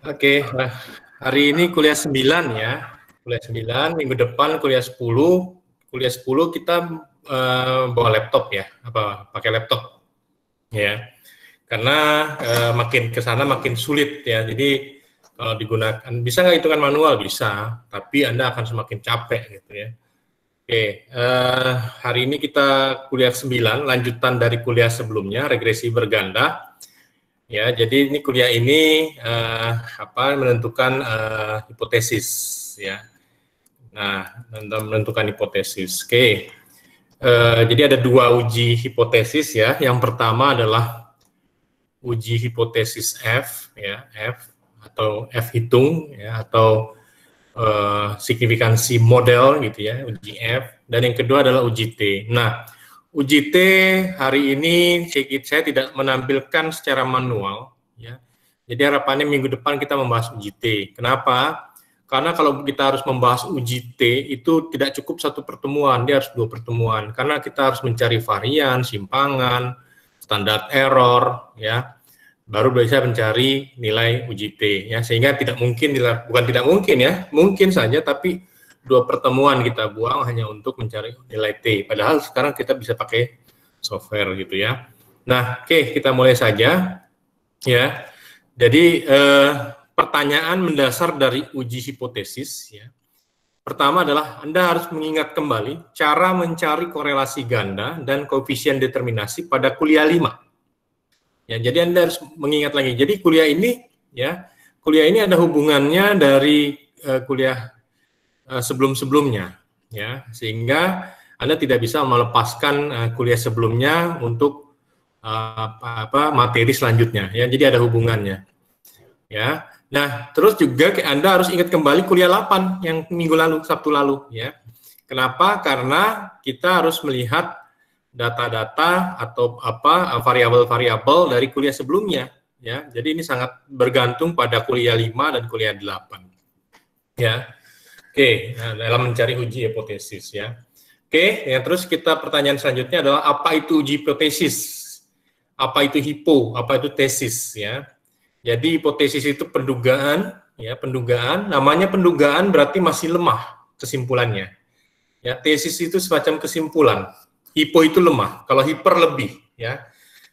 Oke, nah, hari ini kuliah 9 ya. Kuliah 9, minggu depan kuliah 10. Kuliah 10 kita bawa laptop ya, pakai laptop ya. Karena makin ke sana makin sulit ya. Jadi kalau digunakan, bisa nggak hitungan manual? Bisa, tapi Anda akan semakin capek gitu ya. Oke, hari ini kita kuliah 9, lanjutan dari kuliah sebelumnya, regresi berganda. Ya, jadi ini kuliah ini menentukan hipotesis ya. Nah, menentukan hipotesis. Oke. Jadi ada dua uji hipotesis ya. Yang pertama adalah uji hipotesis F ya, F atau F hitung ya, atau signifikansi model gitu ya, uji F. Dan yang kedua adalah uji T. Nah, uji T hari ini saya tidak menampilkan secara manual ya. Jadi harapannya minggu depan kita membahas uji T. Kenapa? Karena kalau kita harus membahas uji T itu tidak cukup satu pertemuan, dia harus 2 pertemuan. Karena kita harus mencari varian, simpangan, standar error ya. Baru bisa mencari nilai uji T ya, sehingga bukan tidak mungkin ya, mungkin saja, tapi 2 pertemuan kita buang hanya untuk mencari nilai T, padahal sekarang kita bisa pakai software gitu ya. Nah, oke, kita mulai saja ya. Jadi pertanyaan mendasar dari uji hipotesis ya. Pertama adalah Anda harus mengingat kembali cara mencari korelasi ganda dan koefisien determinasi pada kuliah 5. Ya, jadi Anda harus mengingat lagi. Jadi kuliah ini ada hubungannya dari kuliah sebelum-sebelumnya ya, sehingga Anda tidak bisa melepaskan kuliah sebelumnya untuk materi selanjutnya ya. Jadi ada hubungannya. Ya. Nah, terus juga Anda harus ingat kembali kuliah 8 yang minggu lalu, Sabtu lalu ya. Kenapa? Karena kita harus melihat data-data atau variabel-variabel dari kuliah sebelumnya ya. Jadi ini sangat bergantung pada kuliah 5 dan kuliah 8. Ya. Oke, nah, dalam mencari uji hipotesis ya. Oke, ya, terus pertanyaan selanjutnya adalah apa itu uji hipotesis? Apa itu hipo? Apa itu tesis ya? Jadi hipotesis itu pendugaan ya, pendugaan. Namanya pendugaan berarti masih lemah kesimpulannya. Ya, tesis itu semacam kesimpulan. Hipo itu lemah, kalau hiper lebih ya.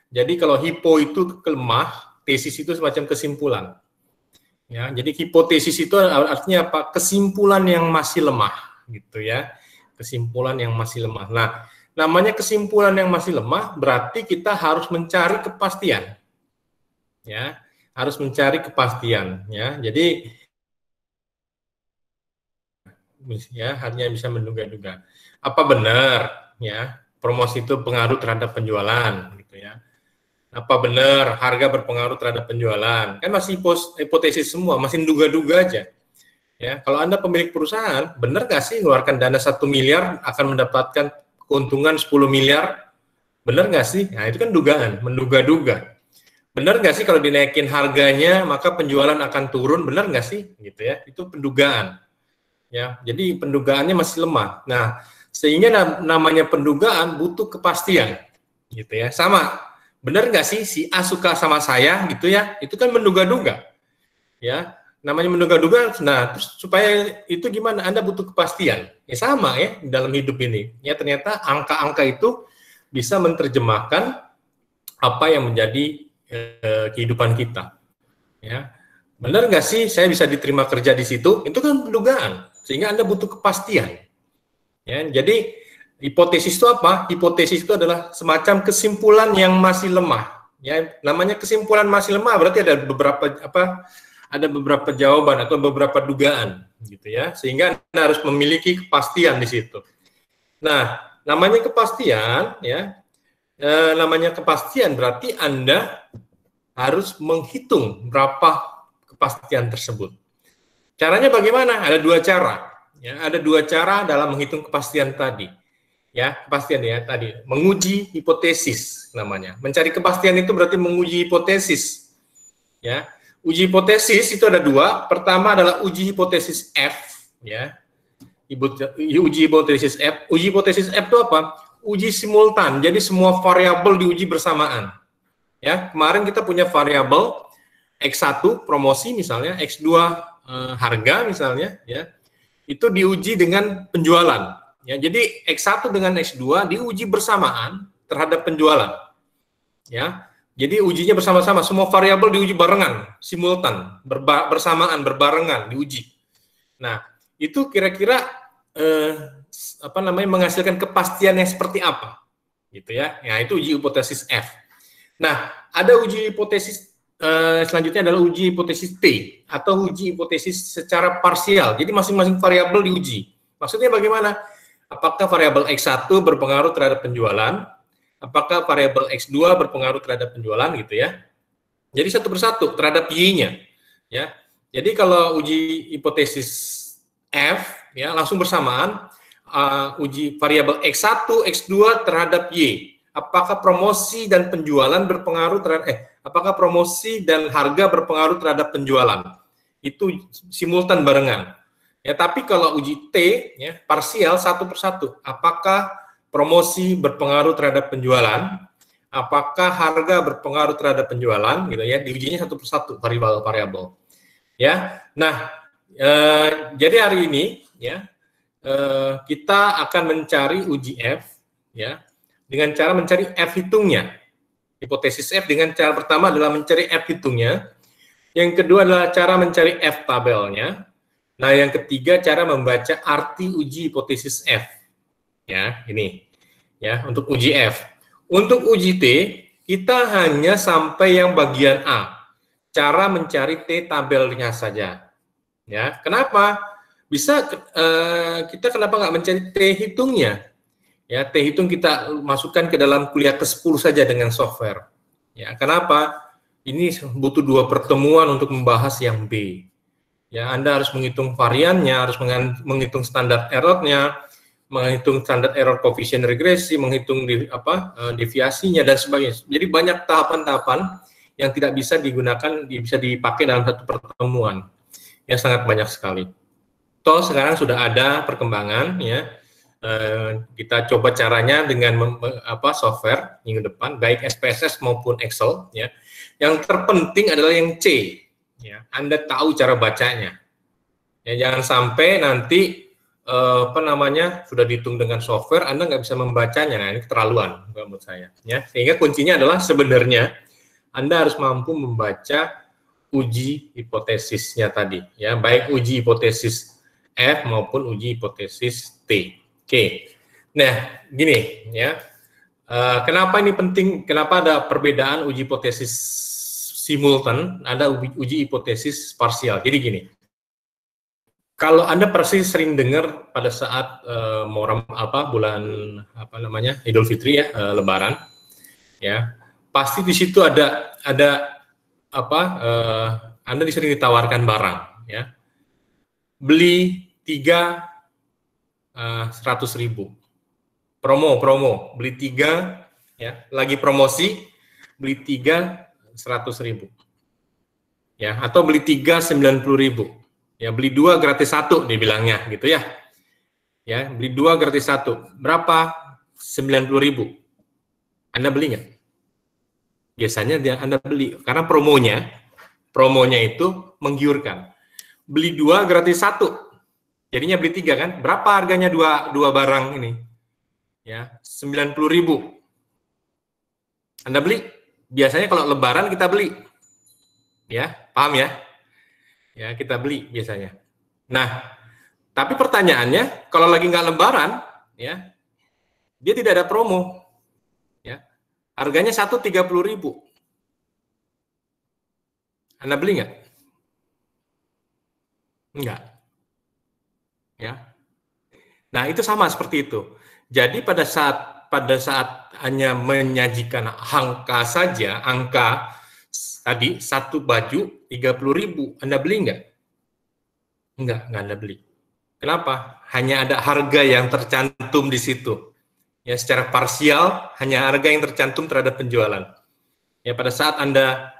Jadi kalau hipo itu lemah, tesis itu semacam kesimpulan. Ya, jadi hipotesis itu artinya apa? Kesimpulan yang masih lemah gitu ya. Kesimpulan yang masih lemah. Nah, namanya kesimpulan yang masih lemah berarti kita harus mencari kepastian. Ya, harus mencari kepastian ya. Jadi ya hanya bisa menduga-duga. Apa benar ya promosi itu pengaruh terhadap penjualan gitu ya? Apa benar harga berpengaruh terhadap penjualan? Kan masih hipotesis semua, masih duga-duga aja. Ya, kalau Anda pemilik perusahaan, benar nggak sih mengeluarkan dana 1 miliar akan mendapatkan keuntungan 10 miliar? Benar nggak sih? Nah, itu kan dugaan, menduga-duga. Benar nggak sih kalau dinaikin harganya maka penjualan akan turun? Benar nggak sih? Gitu ya, itu pendugaan. Ya, jadi pendugaannya masih lemah. Nah, sehingga namanya pendugaan butuh kepastian, gitu ya. Sama, benar nggak sih si A suka sama saya, gitu ya? Itu kan menduga-duga, ya. Namanya menduga-duga. Nah, terus supaya itu gimana? Anda butuh kepastian. Ya sama ya dalam hidup ini. Ya ternyata angka-angka itu bisa menerjemahkan apa yang menjadi kehidupan kita. Ya, benar nggak sih saya bisa diterima kerja di situ? Itu kan pendugaan. Sehingga Anda butuh kepastian. Ya, jadi hipotesis itu apa? Hipotesis itu adalah semacam kesimpulan yang masih lemah. Ya, namanya kesimpulan masih lemah berarti ada beberapa jawaban atau beberapa dugaan, gitu ya. Sehingga Anda harus memiliki kepastian di situ. Nah, namanya kepastian, ya, namanya kepastian berarti Anda harus menghitung berapa kepastian tersebut. Caranya bagaimana? Ada 2 cara. Ya, ada 2 cara dalam menghitung kepastian tadi. Ya, kepastian ya tadi. Menguji hipotesis namanya. Mencari kepastian itu berarti menguji hipotesis. Ya, uji hipotesis itu ada 2. Pertama adalah uji hipotesis F. Ya, uji hipotesis F. Uji hipotesis F itu apa? Uji simultan. Jadi semua variabel diuji bersamaan. Ya, kemarin kita punya variabel X1 promosi misalnya, X2 harga misalnya, ya, itu diuji dengan penjualan. Ya, jadi X1 dengan X2 diuji bersamaan terhadap penjualan. Ya, jadi ujinya bersama-sama, semua variabel diuji barengan, simultan, bersamaan, berbarengan diuji. Nah, itu kira-kira menghasilkan kepastian yang seperti apa, gitu ya. Nah, itu uji hipotesis F. Nah, ada uji hipotesis selanjutnya adalah uji hipotesis T atau uji hipotesis secara parsial. Jadi masing-masing variabel diuji. Maksudnya bagaimana? Apakah variabel X1 berpengaruh terhadap penjualan? Apakah variabel X2 berpengaruh terhadap penjualan, gitu ya. Jadi satu persatu terhadap Y-nya, ya. Jadi kalau uji hipotesis F, ya, langsung bersamaan uji variabel X1, X2 terhadap Y. Apakah promosi dan penjualan berpengaruh terhadap apakah promosi dan harga berpengaruh terhadap penjualan? Itu simultan barengan. Ya, tapi kalau uji T, ya, parsial satu persatu. Apakah promosi berpengaruh terhadap penjualan? Apakah harga berpengaruh terhadap penjualan? Gitu ya, diujinya satu persatu variabel-variabel. Ya, nah, jadi hari ini, ya, kita akan mencari uji F, ya, dengan cara mencari F hitungnya. Hipotesis F dengan cara pertama adalah mencari F hitungnya. Yang kedua adalah cara mencari F tabelnya. Nah, yang ketiga cara membaca arti uji hipotesis F. Ya, ini. Ya, untuk uji F. Untuk uji T, kita hanya sampai yang bagian A. Cara mencari T tabelnya saja. Ya, kenapa? Bisa kita kenapa nggak mencari T hitungnya? Ya, T hitung kita masukkan ke dalam kuliah ke-10 saja dengan software. Ya, kenapa? Ini butuh 2 pertemuan untuk membahas yang B. Ya, Anda harus menghitung variannya, harus menghitung standar errornya, menghitung standar error koefisien regresi, menghitung deviasinya dan sebagainya. Jadi banyak tahapan-tahapan yang tidak bisa digunakan, bisa dipakai dalam satu pertemuan. Ya, sangat banyak sekali. Toh sekarang sudah ada perkembangan, ya. Kita coba caranya dengan software minggu depan, baik SPSS maupun Excel, ya. Yang terpenting adalah yang C, ya. Anda tahu cara bacanya, ya. Jangan sampai nanti sudah dihitung dengan software, Anda nggak bisa membacanya. Nah, ini keterlaluan menurut saya, ya. Sehingga kuncinya adalah sebenarnya Anda harus mampu membaca uji hipotesisnya tadi, ya, baik uji hipotesis F maupun uji hipotesis T. Oke, nah gini, ya, kenapa ini penting? Kenapa ada perbedaan uji hipotesis simultan, ada uji hipotesis parsial? Jadi gini, kalau Anda pasti sering dengar pada saat bulan Idul Fitri, ya, Lebaran, ya, pasti di situ ada Anda sering ditawarkan barang, ya, beli 3 100.000, promo beli 3, ya, lagi promosi beli 3 100.000, ya, atau beli 3 90.000, ya, beli 2 gratis 1 dibilangnya, gitu ya, ya, beli 2 gratis 1 berapa? 90.000. Anda beli nggak? Biasanya Anda beli karena promonya itu menggiurkan. Beli 2 gratis 1. Jadinya beli 3 kan? Berapa harganya dua barang ini? Ya, 90.000. Anda beli? Biasanya kalau Lebaran kita beli. Ya, paham ya? Ya, kita beli biasanya. Nah, tapi pertanyaannya, kalau lagi nggak Lebaran, ya, dia tidak ada promo. Ya, harganya 30.000. Anda beli nggak? Enggak. Ya. Nah, itu sama seperti itu. Jadi pada saat hanya menyajikan angka saja, angka tadi satu baju 30.000, Anda beli nggak? Enggak Anda beli. Kenapa? Hanya ada harga yang tercantum di situ. Ya, secara parsial hanya harga yang tercantum terhadap penjualan. Ya, pada saat Anda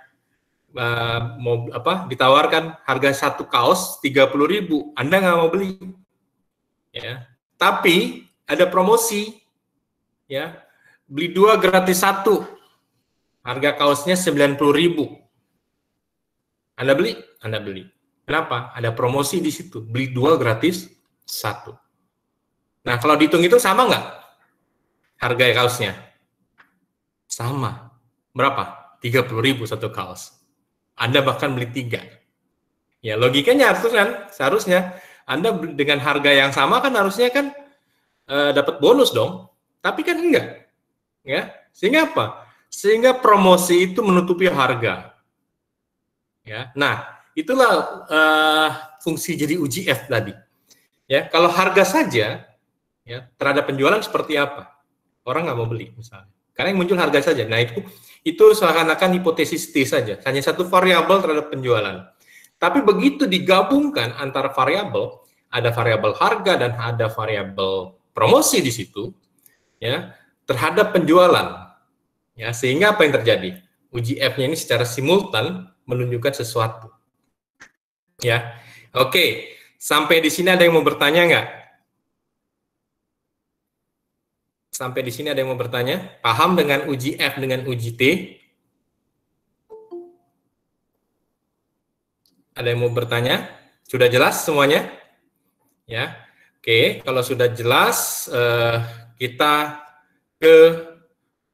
mau ditawarkan harga satu kaos 30.000, Anda nggak mau beli. Ya, tapi ada promosi, ya, beli 2 gratis 1, harga kaosnya 90.000, Anda beli, Anda beli. Kenapa? Ada promosi di situ. Beli 2 gratis 1. Nah, kalau dihitung itu sama nggak harga kaosnya? Sama. Berapa? 30.000 satu kaos. Anda bahkan beli 3. Ya, logikanya seharusnya Anda dengan harga yang sama kan harusnya kan dapat bonus dong. Tapi kan enggak. Ya. Sehingga apa? Sehingga promosi itu menutupi harga. Ya. Nah, itulah fungsi jadi uji F tadi. Ya, kalau harga saja ya terhadap penjualan seperti apa? Orang nggak mau beli misalnya. Karena yang muncul harga saja. Nah, itu seakan-akan hipotesis T saja. Hanya satu variabel terhadap penjualan. Tapi begitu digabungkan antara variabel, ada variabel harga dan ada variabel promosi di situ, ya, terhadap penjualan. Ya, sehingga apa yang terjadi? Uji F-nya ini secara simultan menunjukkan sesuatu. Ya. Oke, sampai di sini ada yang mau bertanya nggak? Sampai di sini ada yang mau bertanya? Paham dengan uji F dengan uji T? Ada yang mau bertanya? Sudah jelas semuanya? Ya. Oke, kalau sudah jelas, kita ke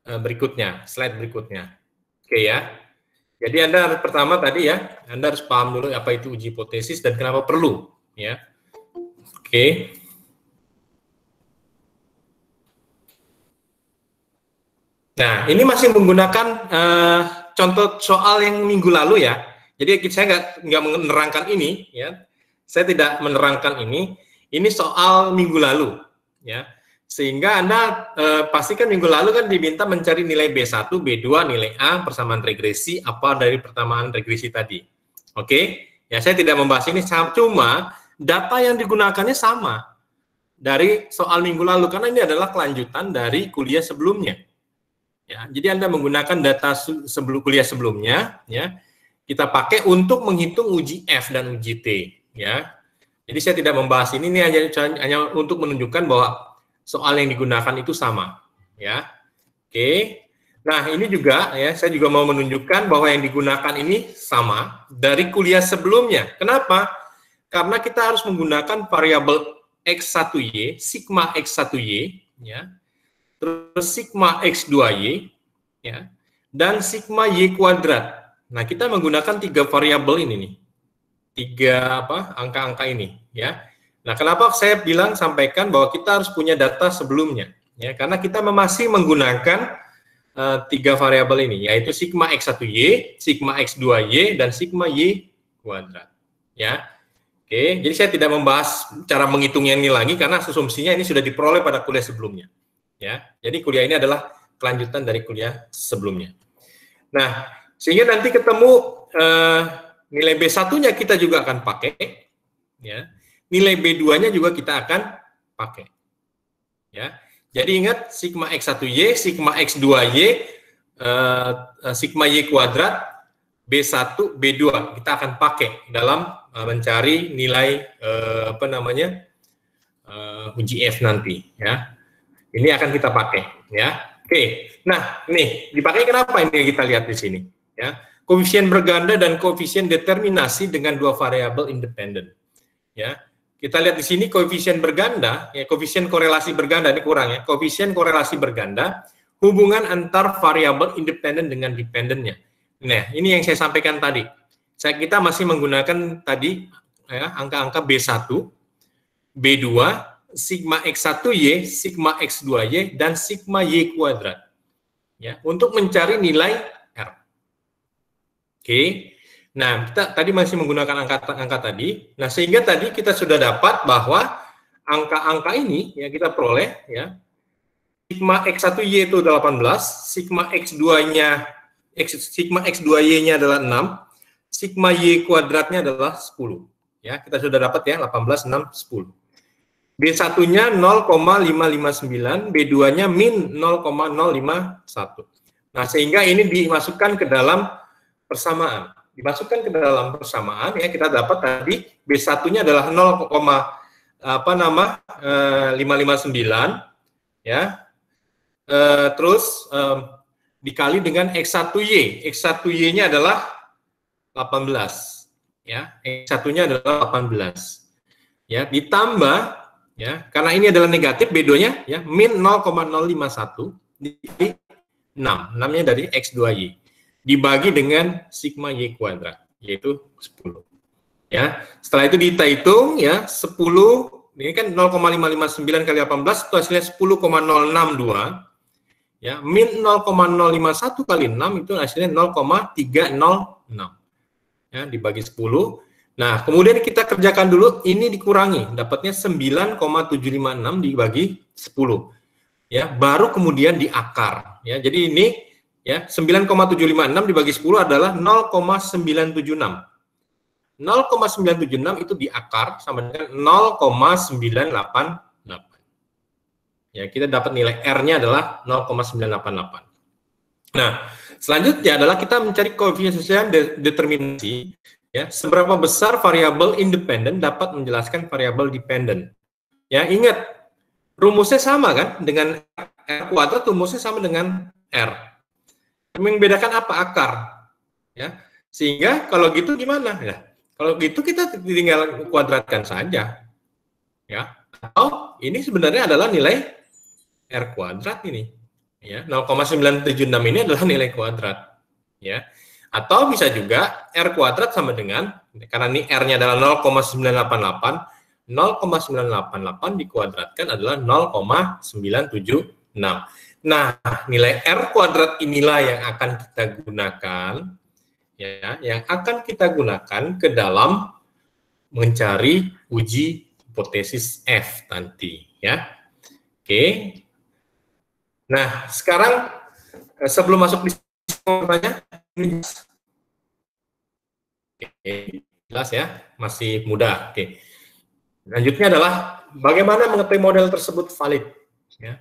berikutnya, slide berikutnya. Oke ya. Jadi Anda harus pertama tadi ya, Anda harus paham dulu apa itu uji hipotesis dan kenapa perlu, ya. Oke. Nah, ini masih menggunakan contoh soal yang minggu lalu ya. Jadi saya nggak menerangkan ini, ya. Saya tidak menerangkan ini. Ini soal minggu lalu, ya. Sehingga Anda pastikan minggu lalu kan diminta mencari nilai B1, B2, nilai A, persamaan regresi, apa dari persamaan regresi tadi. Oke? Ya, saya tidak membahas ini, cuma data yang digunakannya sama dari soal minggu lalu, karena ini adalah kelanjutan dari kuliah sebelumnya. Ya, jadi Anda menggunakan data kuliah sebelumnya, ya, kita pakai untuk menghitung uji F dan uji T, ya. Jadi saya tidak membahas ini hanya untuk menunjukkan bahwa soal yang digunakan itu sama, ya. Oke. Nah, ini juga ya, saya juga mau menunjukkan bahwa yang digunakan ini sama dari kuliah sebelumnya. Kenapa? Karena kita harus menggunakan variabel X1Y, sigma X1Y, ya. Terus sigma X2Y, ya, dan sigma Y kuadrat. Nah, kita menggunakan 3 variabel ini nih. 3 angka-angka ini, ya. Nah, kenapa saya sampaikan bahwa kita harus punya data sebelumnya, ya, karena kita masih menggunakan 3 variabel ini, yaitu sigma X1Y, sigma X2Y, dan sigma Y kuadrat, ya. Oke, jadi saya tidak membahas cara menghitungnya ini lagi karena asumsinya ini sudah diperoleh pada kuliah sebelumnya. Ya, jadi kuliah ini adalah kelanjutan dari kuliah sebelumnya. Nah, sehingga nanti ketemu nilai B1-nya kita juga akan pakai, ya. Nilai B2-nya juga kita akan pakai. Ya. Jadi ingat sigma X1Y, sigma X2Y, sigma Y kuadrat, B1, B2 kita akan pakai dalam mencari nilai uji F nanti, ya. Ini akan kita pakai, ya. Oke. Nah, ini dipakai kenapa ini kita lihat di sini, ya. Koefisien berganda dan koefisien determinasi dengan 2 variabel independen. Ya. Kita lihat di sini koefisien berganda, ya, koefisien korelasi berganda ini kurang ya. Koefisien korelasi berganda hubungan antar variabel independen dengan dependennya. Nah, ini yang saya sampaikan tadi. Kita masih menggunakan tadi ya, angka-angka B1, B2, sigma X1Y, sigma X2Y, dan sigma Y kuadrat. Ya, untuk mencari nilai R. Oke. Nah, kita tadi masih menggunakan angka tadi. Nah, sehingga tadi kita sudah dapat bahwa angka-angka ini ya kita peroleh ya. Sigma X1Y itu 18, sigma X2-nya sigma X2Y-nya adalah 6, sigma Y kuadratnya adalah 10. Ya, kita sudah dapat ya 18, 6, 10. B1-nya 0,559, B2-nya min 0,051. Nah, sehingga ini dimasukkan ke dalam persamaan. Dimasukkan ke dalam persamaan ya kita dapat tadi B1-nya adalah 559 ya. Terus dikali dengan X1Y. X1Y-nya adalah 18 ya, X1-nya adalah 18. Ya, ditambah ya, karena ini adalah negatif, bedonya ya, min 0,051 dikali 6. 6-nya dari X2Y. Dibagi dengan sigma Y kuadrat, yaitu 10. Ya, setelah itu kita hitung ya, 10 ini kan 0,559 kali 18 itu hasilnya 10,062 ya, min 0,051 kali 6 itu hasilnya 0,306 ya, dibagi 10. Nah, kemudian kita kerjakan dulu, ini dikurangi, dapatnya 9,756 dibagi 10 ya, baru kemudian diakar ya. Jadi ini ya, 9,756 dibagi 10 adalah 0,976. 0,976 itu diakar sama dengan 0,988. Ya, kita dapat nilai R-nya adalah 0,988. Nah, selanjutnya adalah kita mencari koefisien determinasi, ya, seberapa besar variabel independen dapat menjelaskan variabel dependen. Ya, ingat, rumusnya sama kan dengan R kuadrat, rumusnya sama dengan R. Yang membedakan apa? Akar. Ya, sehingga kalau gitu gimana? Ya, kalau gitu kita tinggal kuadratkan saja, ya. Atau ini sebenarnya adalah nilai R kuadrat ini, ya. 0,976 ini adalah nilai kuadrat, ya. Atau bisa juga R kuadrat sama dengan, karena ini R-nya adalah 0,988, 0,988 dikuadratkan adalah 0,976. Nah, nilai R kuadrat inilah yang akan kita gunakan, ya, yang akan kita gunakan ke dalam mencari uji hipotesis F nanti, ya. Oke. Nah, sekarang sebelum masuk di pertanyaan, oke, jelas ya, masih mudah. Oke. Selanjutnya adalah bagaimana mengetahui model tersebut valid, ya.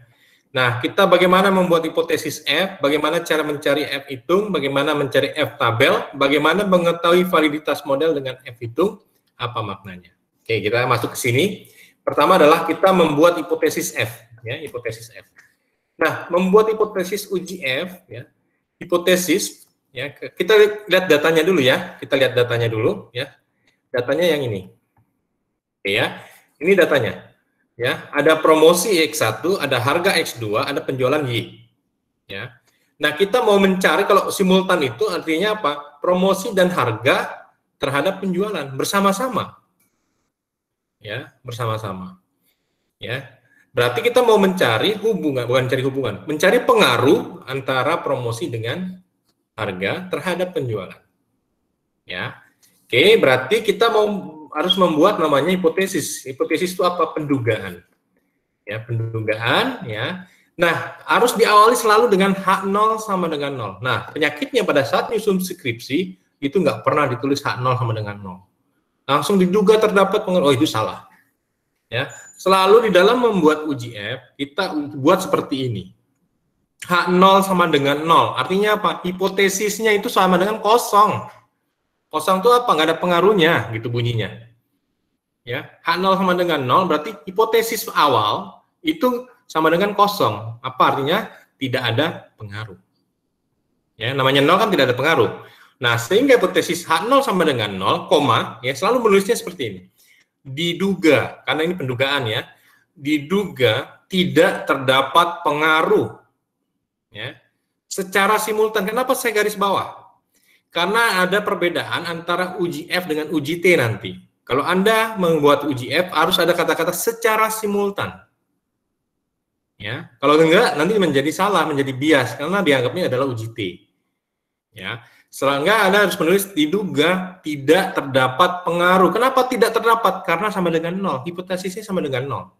Nah, kita bagaimana membuat hipotesis F, bagaimana cara mencari F hitung, bagaimana mencari F tabel, bagaimana mengetahui validitas model dengan F hitung, apa maknanya. Oke, kita masuk ke sini. Pertama adalah kita membuat hipotesis F, ya, hipotesis F. Nah, membuat hipotesis uji F, ya, hipotesis, ya, kita lihat datanya dulu ya, kita lihat datanya dulu, ya, datanya yang ini, oke ya, ini datanya. Ya, ada promosi X1, ada harga X2, ada penjualan Y. Ya. Nah, kita mau mencari kalau simultan itu artinya apa? Promosi dan harga terhadap penjualan bersama-sama. Ya, bersama-sama. Ya. Berarti kita mau mencari hubungan, bukan mencari hubungan, mencari pengaruh antara promosi dengan harga terhadap penjualan. Ya. Oke, berarti kita harus membuat namanya hipotesis. Hipotesis itu apa? Pendugaan. Ya, pendugaan, ya. Nah, harus diawali selalu dengan H0 sama dengan 0. Nah, penyakitnya pada saat nyusun skripsi, itu nggak pernah ditulis H0 sama dengan 0. Langsung diduga terdapat pengaruh, oh itu salah. Ya, selalu di dalam membuat uji F, kita buat seperti ini. H0 sama dengan 0, artinya apa? Hipotesisnya itu sama dengan kosong. Kosong itu apa? Nggak ada pengaruhnya, gitu bunyinya. Ya, H0 sama dengan 0, berarti hipotesis awal itu sama dengan kosong. Apa artinya? Tidak ada pengaruh. Ya, namanya 0 kan tidak ada pengaruh. Nah, sehingga hipotesis H0 sama dengan 0, ya, selalu menulisnya seperti ini. Diduga, karena ini pendugaan ya, diduga tidak terdapat pengaruh. Ya, secara simultan. Kenapa saya garis bawah? Karena ada perbedaan antara uji F dengan uji T nanti. Kalau Anda membuat uji F, harus ada kata-kata secara simultan. Ya, kalau enggak, nanti menjadi salah, menjadi bias, karena dianggapnya adalah uji T. Ya, sehingga Anda harus menulis diduga tidak terdapat pengaruh. Kenapa tidak terdapat? Karena sama dengan 0. Hipotesisnya sama dengan 0.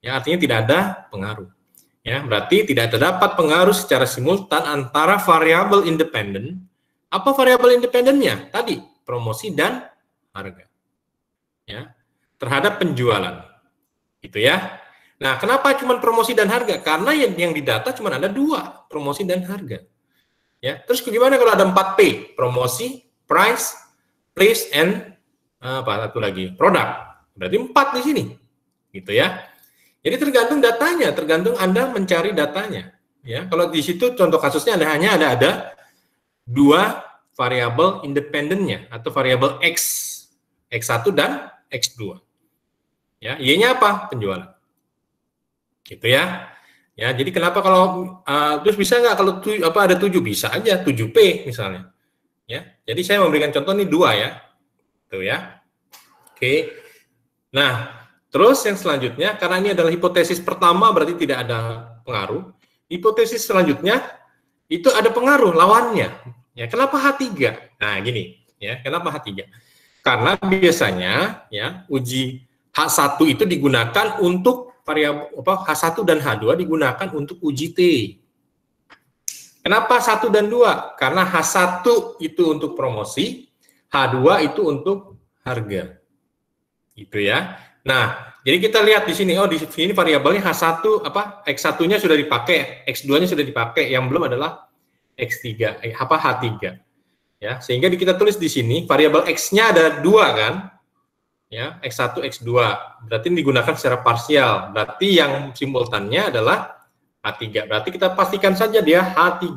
Ya, artinya tidak ada pengaruh. Ya, berarti tidak terdapat pengaruh secara simultan antara variabel independen. Apa variabel independennya? Tadi, promosi dan harga. Ya, terhadap penjualan. Gitu ya. Nah, kenapa cuma promosi dan harga? Karena yang didata cuma ada 2, promosi dan harga. Ya, terus gimana kalau ada 4P? Promosi, price, place, and apa satu lagi? Produk. Berarti 4 di sini. Gitu ya. Jadi tergantung datanya, tergantung Anda mencari datanya. Ya, kalau di situ contoh kasusnya hanya ada 2 variabel independennya atau variabel X, X1 dan X2. Ya, Y-nya apa? Penjualan. Gitu ya. Ya, jadi kenapa kalau terus bisa nggak kalau ada 7? Bisa aja 7P misalnya. Ya. Jadi saya memberikan contoh nih 2 ya. Tuh ya. Oke. Nah, terus yang selanjutnya karena ini adalah hipotesis pertama berarti tidak ada pengaruh. Hipotesis selanjutnya itu ada pengaruh lawannya. Ya, kenapa H3? Nah, gini, ya. Kenapa H3? Karena biasanya ya uji H1 itu digunakan untuk variabel H1 dan H2 digunakan untuk uji T. Kenapa 1 dan 2? Karena H1 itu untuk promosi, H2 itu untuk harga. Gitu ya. Nah, jadi kita lihat di sini, di sini variabelnya H1 X1-nya sudah dipakai, X2-nya sudah dipakai, yang belum adalah X3, H3. Ya, sehingga kita tulis di sini variabel X-nya ada 2 kan? Ya, X1, X2. Berarti ini digunakan secara parsial. Berarti yang simultannya adalah H3. Berarti kita pastikan saja dia H3.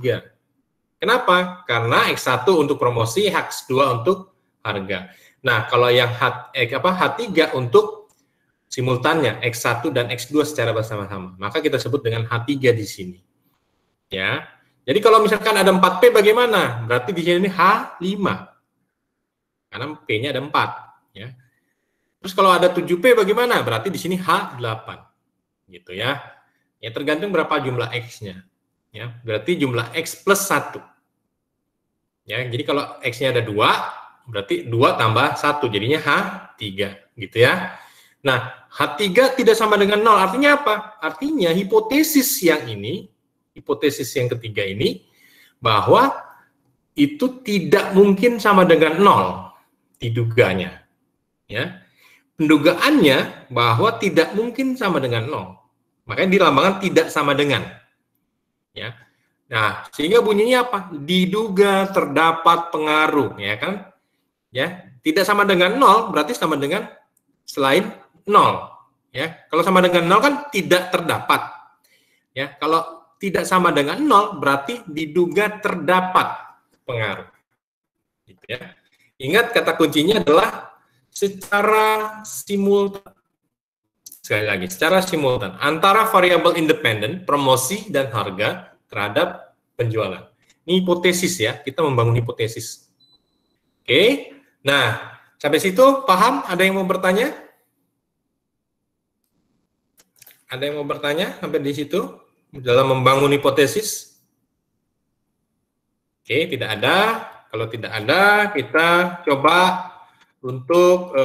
Kenapa? Karena X1 untuk promosi, X2 untuk harga. Nah, kalau yang H3 untuk simultannya, X1 dan X2 secara bersama-sama. Maka kita sebut dengan H3 di sini. Ya. Jadi kalau misalkan ada 4P bagaimana? Berarti di sini H5. Karena P-nya ada 4, ya. Terus kalau ada 7P bagaimana? Berarti di sini H8. Gitu ya. Ya tergantung berapa jumlah X-nya. Ya, berarti jumlah X plus 1. Ya, jadi kalau X-nya ada 2, berarti 2 tambah 1 jadinya H3 gitu ya. Nah, H3 tidak sama dengan 0. Artinya apa? Artinya hipotesis yang ini, hipotesis yang ketiga ini bahwa itu tidak mungkin sama dengan 0 diduganya. Ya. Pendugaannya bahwa tidak mungkin sama dengan 0. Makanya dilambangkan tidak sama dengan. Ya. Nah, sehingga bunyinya apa? Diduga terdapat pengaruh, ya kan? Ya, tidak sama dengan 0 berarti sama dengan selain 0, ya. Kalau sama dengan 0 kan tidak terdapat. Ya, kalau tidak sama dengan 0 berarti diduga terdapat pengaruh. Gitu ya. Ingat kata kuncinya adalah secara simultan. Sekali lagi, secara simultan antara variabel independen, promosi dan harga terhadap penjualan. Ini hipotesis ya, kita membangun hipotesis. Oke. Nah, sampai situ paham? Ada yang mau bertanya? Ada yang mau bertanya sampai di situ dalam membangun hipotesis? Oke, tidak ada. Kalau tidak ada, kita coba untuk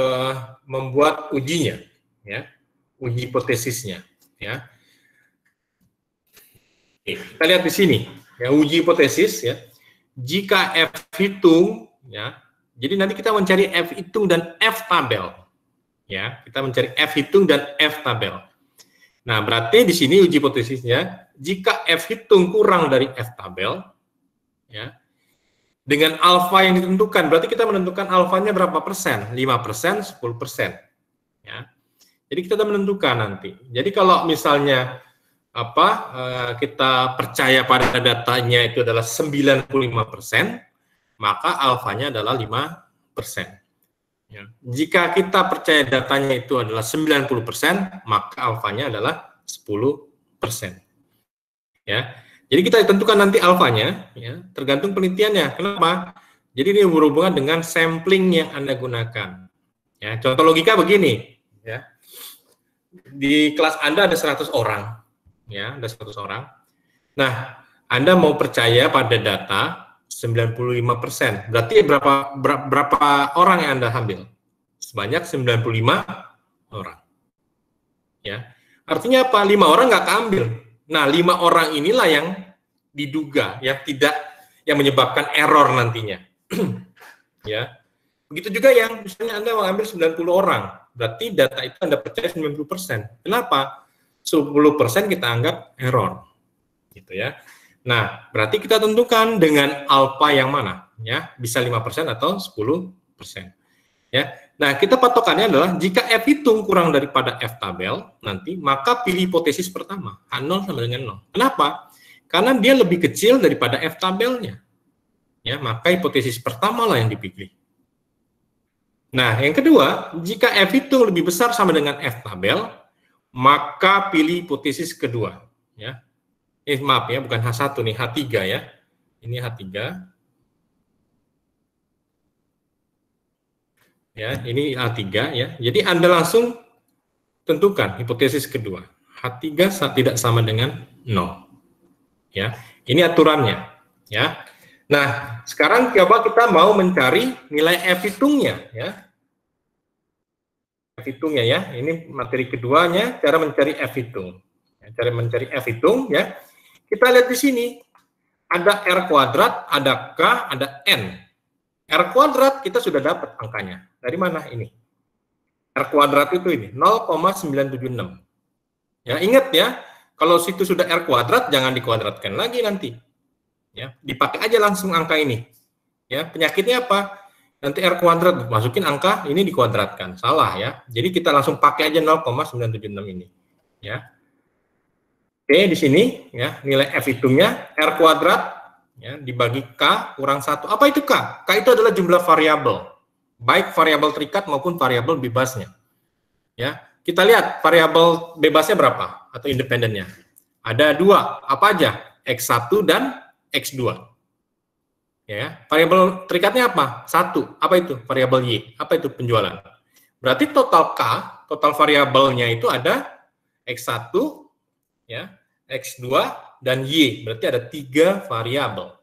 membuat ujinya, ya, uji hipotesisnya, ya. Oke, kita lihat di sini, ya, uji hipotesis, ya. Jika F hitung, ya, jadi nanti kita mencari F hitung dan F tabel, ya. Kita mencari F hitung dan F tabel. Nah, berarti di sini uji hipotesisnya, jika F hitung kurang dari F tabel, ya, dengan alfa yang ditentukan, berarti kita menentukan alfanya berapa persen? 5%, 10%. Ya. Jadi kita menentukan nanti. Jadi kalau misalnya kita percaya pada datanya itu adalah 95%, maka alfanya adalah 5%. Ya. Jika kita percaya datanya itu adalah 90%, maka alfanya adalah 10%. Ya. Jadi kita tentukan nanti alfanya, ya, tergantung penelitiannya. Kenapa? Jadi ini berhubungan dengan sampling yang Anda gunakan. Ya, contoh logika begini, ya. Di kelas Anda ada 100 orang, ya, ada 100 orang. Nah, Anda mau percaya pada data 95%. Berarti berapa orang yang Anda ambil? Sebanyak 95 orang. Ya. Artinya apa? 5 orang nggak keambil. Nah, 5 orang inilah yang diduga, yang menyebabkan error nantinya. Ya. Begitu juga yang misalnya Anda mengambil 90 orang, berarti data itu Anda percaya 90%. Kenapa? 10% kita anggap error. Gitu ya. Nah, berarti kita tentukan dengan alfa yang mana, ya? Bisa 5% atau 10%. Ya. Nah, kita patokannya adalah jika F hitung kurang daripada F tabel nanti, maka pilih hipotesis pertama, H0 sama dengan 0. Kenapa? Karena dia lebih kecil daripada F tabelnya. ya, maka hipotesis pertama lah yang dipilih. Nah, yang kedua, jika F hitung lebih besar sama dengan F tabel, maka pilih hipotesis kedua. Ya. Maaf ya, bukan H1 nih, H3 ya. Ini H3. Ya, ini H3 ya. Jadi Anda langsung tentukan hipotesis kedua. H3 tidak sama dengan 0. Ya, ini aturannya. Ya. Nah, sekarang coba kita mau mencari nilai F hitungnya ya. F hitungnya ya. Ini materi keduanya, cara mencari F hitung. Ya, cara mencari F hitung ya. Kita lihat di sini ada R kuadrat, ada K, ada N. R kuadrat kita sudah dapat angkanya. Dari mana ini? R kuadrat itu ini 0,976. Ya, ingat ya, kalau situ sudah R kuadrat jangan dikuadratkan lagi nanti. Ya, dipakai aja langsung angka ini. Ya, penyakitnya apa? Nanti R kuadrat masukin angka ini dikuadratkan. Salah ya. Jadi kita langsung pakai aja 0,976 ini. Ya. Oke, di sini ya, nilai F hitungnya R kuadrat ya dibagi K kurang 1. Apa itu K? K itu adalah jumlah variabel. Baik variabel terikat maupun variabel bebasnya. Ya, kita lihat variabel bebasnya berapa atau independennya. Ada 2. Apa aja? X1 dan X2. Ya, variabel terikatnya apa? 1. Apa itu? Variabel Y. Apa itu? Penjualan. Berarti total K, total variabelnya itu ada X1, ya, X2 dan Y. Berarti ada 3 variabel.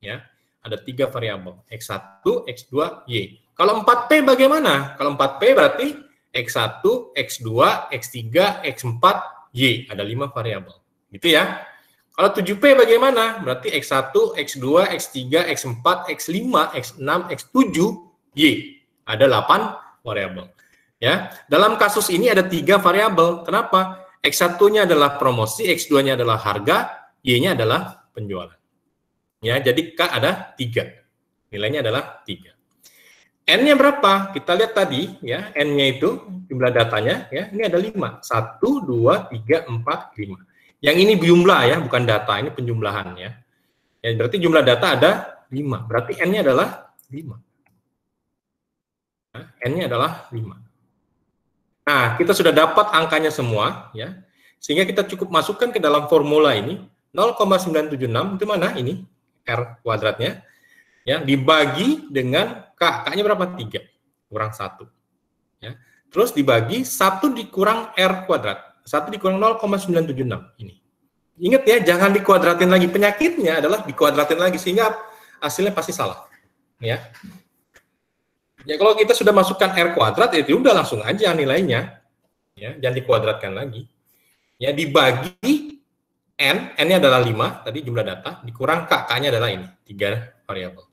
Ya, ada 3 variabel. X1, X2, Y. Kalau 4P bagaimana? Kalau 4P berarti X1, X2, X3, X4, Y. Ada 5 variabel. Gitu ya. Kalau 7P bagaimana? Berarti X1, X2, X3, X4, X5, X6, X7, Y. Ada 8 variabel. Ya, dalam kasus ini ada 3 variabel. Kenapa? X1-nya adalah promosi, X2-nya adalah harga, Y-nya adalah penjualan. Ya, jadi K ada 3. Nilainya adalah 3. N-nya berapa? Kita lihat tadi ya, N-nya itu jumlah datanya ya, ini ada 5. 1 2 3 4 5. Yang ini jumlah ya, bukan data, ini penjumlahan ya. Ya, berarti jumlah data ada 5. Berarti N-nya adalah 5. Nah, N-nya adalah 5. Nah, kita sudah dapat angkanya semua ya. Sehingga kita cukup masukkan ke dalam formula ini 0,976 itu mana ini? R kuadratnya ya, dibagi dengan K. K-nya berapa? 3 kurang 1. Ya. Terus dibagi 1 dikurang R kuadrat. 1 dikurang 0,976 ini. Ingat ya, jangan dikuadratin lagi. Penyakitnya adalah dikuadratin lagi sehingga hasilnya pasti salah. Ya. Ya kalau kita sudah masukkan R kuadrat ya udah langsung aja nilainya. Ya, jangan dikuadratkan lagi. Ya, dibagi N, N-nya adalah 5 tadi jumlah data, dikurang K, K-nya adalah ini, 3 variabel.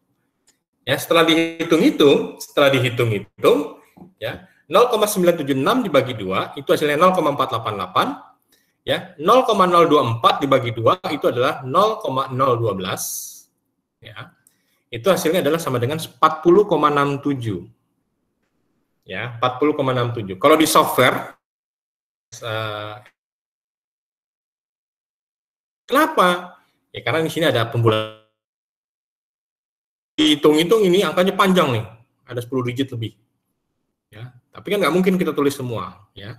Ya, setelah dihitung-hitung, ya, 0,976 dibagi 2 itu hasilnya 0,488. Ya, 0,024 dibagi 2 itu adalah 0,012. Ya. Itu hasilnya adalah sama dengan 40,67. Ya, 40,67. Kalau di software kenapa? Ya karena di sini ada pembulan. Hitung-hitung ini angkanya panjang nih, ada 10 digit lebih. Ya, tapi kan nggak mungkin kita tulis semua, ya.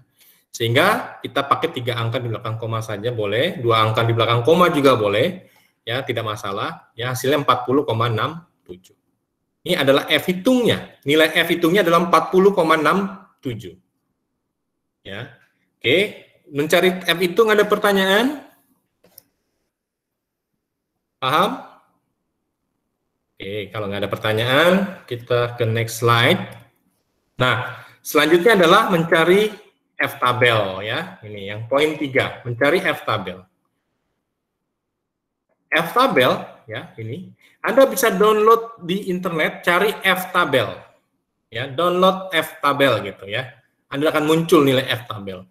Sehingga kita pakai 3 angka di belakang koma saja boleh, 2 angka di belakang koma juga boleh, ya tidak masalah. Ya hasilnya 40,67. Ini adalah F hitungnya. Nilai F hitungnya adalah 40,67. Ya, oke. Mencari F hitung ada pertanyaan? Paham? Oke, kalau nggak ada pertanyaan, kita ke next slide. Nah, selanjutnya adalah mencari F tabel ya. Ini yang poin 3, mencari F tabel. F tabel ya, ini Anda bisa download di internet, cari F tabel. Ya, download F tabel gitu ya. Anda akan muncul nilai F tabel.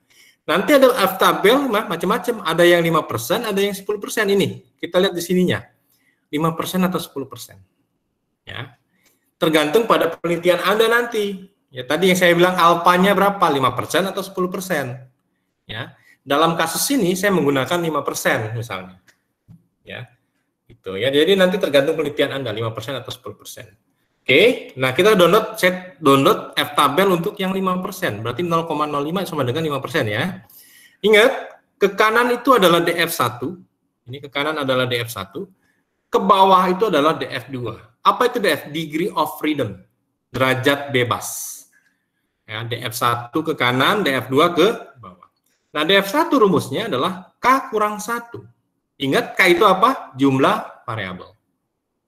Nanti ada F tabel macam-macam, ada yang 5%, ada yang 10% ini. Kita lihat di sininya. 5% atau 10%. Ya. Tergantung pada penelitian Anda nanti. Ya, tadi yang saya bilang alfanya berapa? 5% atau 10%. Ya. Dalam kasus ini saya menggunakan 5% misalnya. Ya. Gitu ya. Jadi nanti tergantung penelitian Anda 5% atau 10%. Oke, nah kita download F-tabel untuk yang 5%, berarti 0,05 sama dengan 5% ya. Ingat, ke kanan itu adalah DF1, ini ke kanan adalah DF1, ke bawah itu adalah DF2. Apa itu DF? Degree of freedom, derajat bebas. Ya, DF1 ke kanan, DF2 ke bawah. Nah, DF1 rumusnya adalah K kurang 1. Ingat, K itu apa? Jumlah variabel.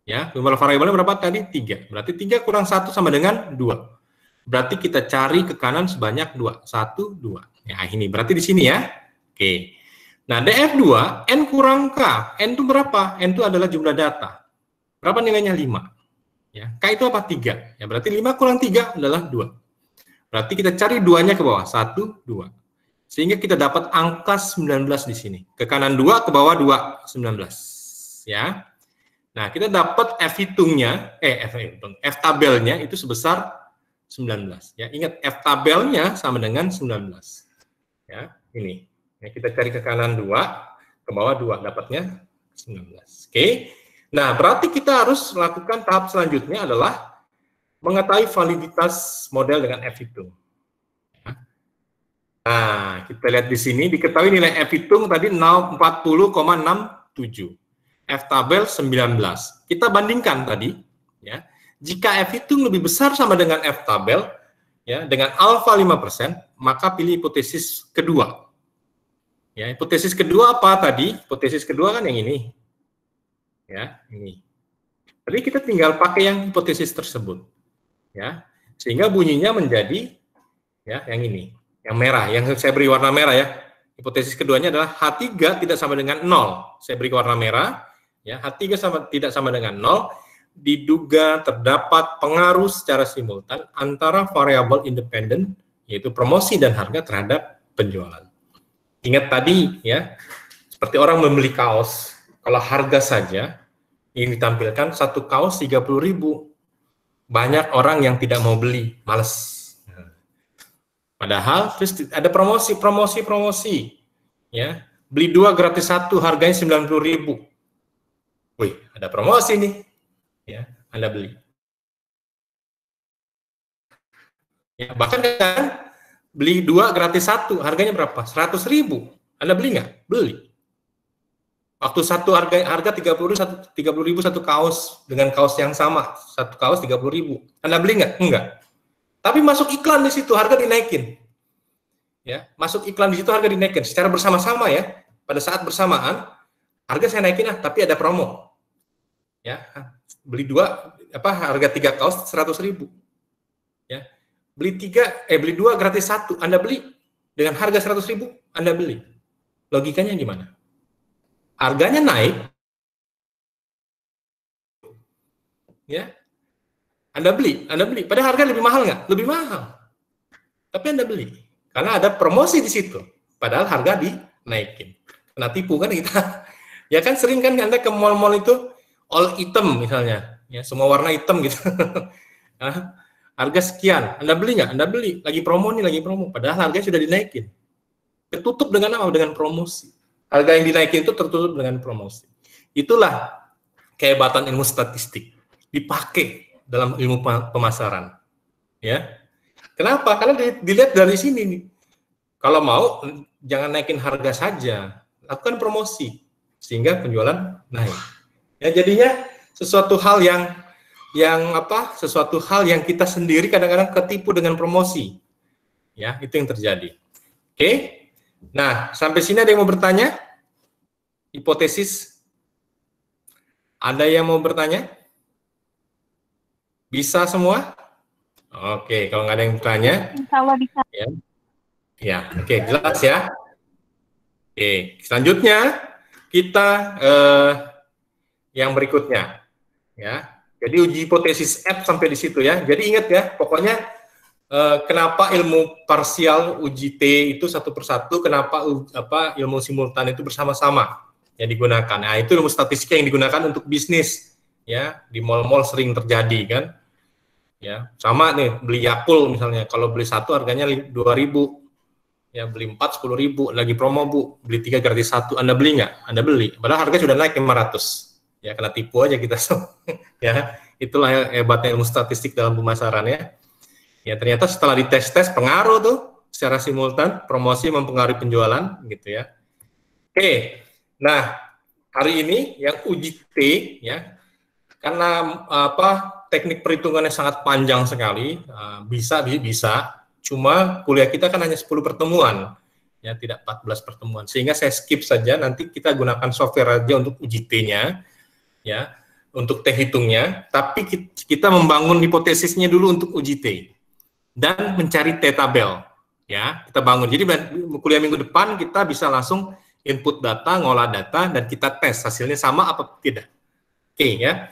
Ya, jumlah variabelnya berapa tadi? 3. Berarti 3 kurang 1 sama dengan 2. Berarti kita cari ke kanan sebanyak 2. 1, 2. Ya, ini berarti di sini ya. Oke. Nah, DF2, N kurang K. N itu berapa? N itu adalah jumlah data. Berapa nilainya? 5. Ya, K itu apa? 3. Ya, berarti 5 kurang 3 adalah 2. Berarti kita cari 2-nya ke bawah. 1, 2. Sehingga kita dapat angka 19 di sini. Ke kanan 2, ke bawah 2. 19. Ya. Nah, kita dapat F tabelnya itu sebesar 19. Ya, ingat F tabelnya sama dengan 19. Ya, ini. Ya, kita cari ke kanan 2, ke bawah 2, dapatnya 19. Oke. Nah, berarti kita harus lakukan tahap selanjutnya adalah mengetahui validitas model dengan F hitung. Ya. Nah, kita lihat di sini diketahui nilai F hitung tadi 40,67. F tabel 19. Kita bandingkan tadi, ya. Jika F hitung lebih besar sama dengan F tabel, ya, dengan alfa 5%, maka pilih hipotesis kedua. Ya, hipotesis kedua apa tadi? Hipotesis kedua kan yang ini. Ya, ini. Jadi kita tinggal pakai yang hipotesis tersebut. Ya. Sehingga bunyinya menjadi ya, yang ini, yang merah, yang saya beri warna merah ya. Hipotesis keduanya adalah H3 tidak sama dengan 0. Saya beri warna merah. Ya, H3 tidak sama dengan 0, diduga terdapat pengaruh secara simultan antara variabel independen, yaitu promosi dan harga terhadap penjualan. Ingat tadi, ya, seperti orang membeli kaos, kalau harga saja, yang ditampilkan satu kaos 30.000, banyak orang yang tidak mau beli, males. Padahal, terus ada promosi, ya, beli 2 gratis 1, harganya 90.000. Wih, ada promosi nih, ya, Anda beli. Ya, bahkan kan beli 2 gratis 1, harganya berapa? 100.000. Anda beli nggak? Beli. Waktu satu harga 30.000 satu kaos dengan kaos yang sama, satu kaos 30.000. Anda beli nggak? Enggak. Tapi masuk iklan di situ, harga dinaikin. Ya, masuk iklan di situ, harga dinaikin secara bersama-sama ya. Pada saat bersamaan, harga saya naikin tapi ada promo. Ya, beli 2 harga 3 kaos 100.000. Ya. Beli 2 gratis 1, Anda beli dengan harga 100.000, Anda beli. Logikanya gimana? Harganya naik. Ya. Anda beli, padahal harga lebih mahal nggak? Lebih mahal. Tapi Anda beli karena ada promosi di situ. Padahal harga dinaikin. Kena tipu kan kita. Ya kan sering kan Anda ke mall-mall itu all hitam misalnya, ya semua warna hitam gitu. Nah, harga sekian, Anda beli nggak? Anda beli, lagi promo nih, lagi promo. Padahal harganya sudah dinaikin. Tertutup dengan apa? Dengan promosi. Harga yang dinaikin itu tertutup dengan promosi. Itulah kehebatan ilmu statistik. Dipakai dalam ilmu pemasaran. Ya. Kenapa? Karena dilihat dari sini nih. Kalau mau, jangan naikin harga saja, lakukan promosi sehingga penjualan naik. Ya, jadinya sesuatu hal yang kita sendiri kadang-kadang ketipu dengan promosi. Ya, itu yang terjadi. Oke. Nah, sampai sini ada yang mau bertanya? Hipotesis? Ada yang mau bertanya? Bisa semua? Oke, kalau nggak ada yang bertanya. Insya Allah bisa. Ya, oke, jelas ya. Oke, selanjutnya kita yang berikutnya, ya. Jadi uji hipotesis F sampai di situ ya. Jadi ingat ya, pokoknya kenapa ilmu parsial uji T itu satu persatu, kenapa ilmu simultan itu bersama-sama yang digunakan. Nah, itu ilmu statistika yang digunakan untuk bisnis, ya. Di mall-mall sering terjadi kan. Ya, sama nih beli Yakult misalnya, kalau beli satu harganya 2.000. Ya, beli 4 10.000, lagi promo Bu, beli 3 gratis 1, Anda beli nggak? Anda beli, padahal harga sudah naik 500. Ya, kena tipu aja kita. Ya, itulah hebatnya ilmu statistik dalam pemasaran ya. Ya, ternyata setelah dites-tes pengaruh tuh secara simultan, promosi mempengaruhi penjualan gitu ya. Oke. Nah, hari ini yang uji T ya, karena teknik perhitungannya sangat panjang sekali, bisa, cuma kuliah kita kan hanya 10 pertemuan, ya tidak 14 pertemuan, sehingga saya skip saja, nanti kita gunakan software aja untuk uji T-nya, ya, untuk T hitungnya, tapi kita membangun hipotesisnya dulu untuk uji T, dan mencari T tabel, ya, kita bangun. Jadi kuliah minggu depan kita bisa langsung input data, ngolah data, dan kita tes hasilnya sama apa tidak. Oke, ya.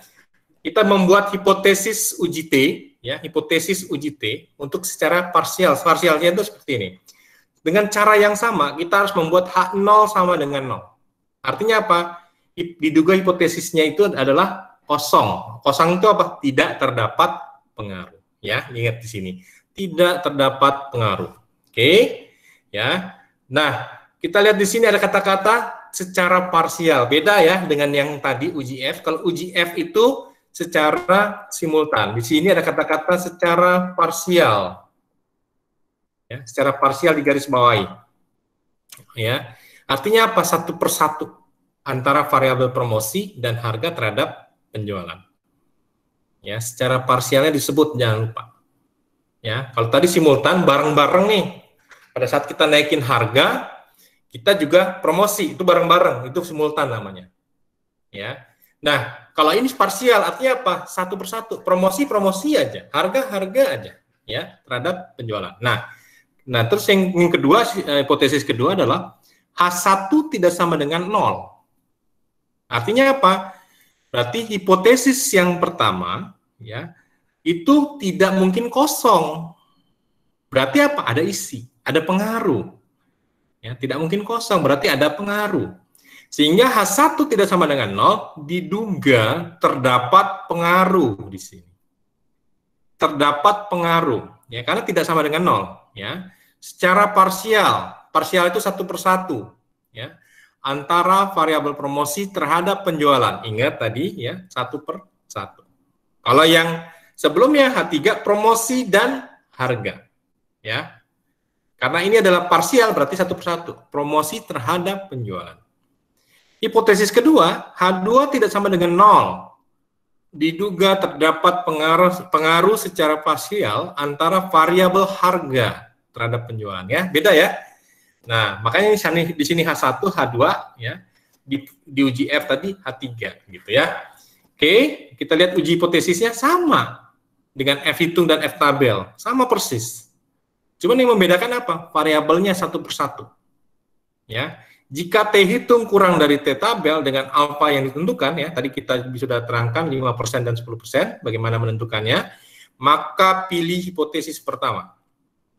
Kita membuat hipotesis uji T, ya, hipotesis uji T untuk secara parsial. Parsialnya itu seperti ini. Dengan cara yang sama, kita harus membuat H0 sama dengan 0. Artinya apa? Diduga hipotesisnya itu adalah kosong. Kosong itu apa? Tidak terdapat pengaruh. Ya, ingat di sini. Tidak terdapat pengaruh. Oke, ya. Nah, kita lihat di sini ada kata-kata secara parsial. Beda ya dengan yang tadi uji F. Kalau uji F itu secara simultan. Di sini ada kata-kata secara parsial. Ya, secara parsial di garis bawahi. Ya, artinya apa? Satu persatu antara variabel promosi dan harga terhadap penjualan. Ya, secara parsialnya disebut, jangan lupa. Ya, kalau tadi simultan bareng-bareng nih. Pada saat kita naikin harga, kita juga promosi, itu bareng-bareng, itu simultan namanya. Ya. Nah, kalau ini parsial artinya apa? Satu persatu, promosi aja, harga aja, ya, terhadap penjualan. Nah, terus yang kedua, hipotesis kedua adalah H1 tidak sama dengan 0. Artinya apa? Berarti hipotesis yang pertama, ya, itu tidak mungkin kosong. Berarti apa? Ada isi, ada pengaruh. Ya, tidak mungkin kosong, berarti ada pengaruh. Sehingga H1 tidak sama dengan 0, diduga terdapat pengaruh di sini. Terdapat pengaruh, ya, karena tidak sama dengan 0. Ya. Secara parsial itu satu persatu, ya, antara variabel promosi terhadap penjualan. Ingat tadi, ya, satu per satu. Kalau yang sebelumnya H3, promosi dan harga. Ya. Karena ini adalah parsial, berarti satu persatu. Promosi terhadap penjualan. Hipotesis kedua, H2 tidak sama dengan 0. Diduga terdapat pengaruh secara parsial antara variabel harga terhadap penjualan, ya. Beda ya. Nah, makanya di sini H1, H2, ya. Di uji F tadi H3 gitu ya. Oke, kita lihat uji hipotesisnya sama dengan F hitung dan F tabel, sama persis. Cuman yang membedakan apa? Variabelnya satu persatu. Ya. Jika T hitung kurang dari T tabel dengan alfa yang ditentukan, ya, tadi kita sudah terangkan 5% dan 10%, bagaimana menentukannya, maka pilih hipotesis pertama.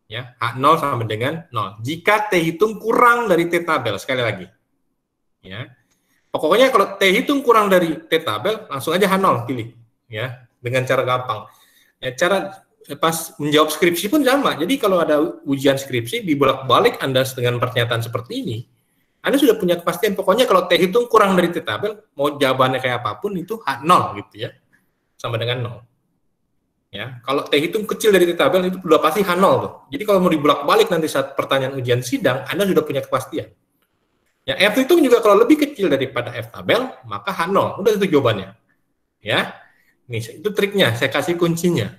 Ya, H0 sama dengan 0. Jika T hitung kurang dari T tabel, sekali lagi. Ya. Pokoknya kalau T hitung kurang dari T tabel, langsung aja H0 pilih. Ya, dengan cara gampang. Ya, cara pas menjawab skripsi pun sama. Jadi kalau ada ujian skripsi, dibolak-balik Anda dengan pernyataan seperti ini, Anda sudah punya kepastian, pokoknya kalau T hitung kurang dari T tabel, mau jawabannya kayak apapun, itu H0 gitu ya, sama dengan 0. Ya, kalau T hitung kecil dari T tabel, itu sudah pasti H0 tuh. Jadi kalau mau dibolak-balik nanti saat pertanyaan ujian sidang, Anda sudah punya kepastian. Ya, F hitung juga kalau lebih kecil daripada F tabel, maka H0, udah itu jawabannya. Ya, ini itu triknya, saya kasih kuncinya.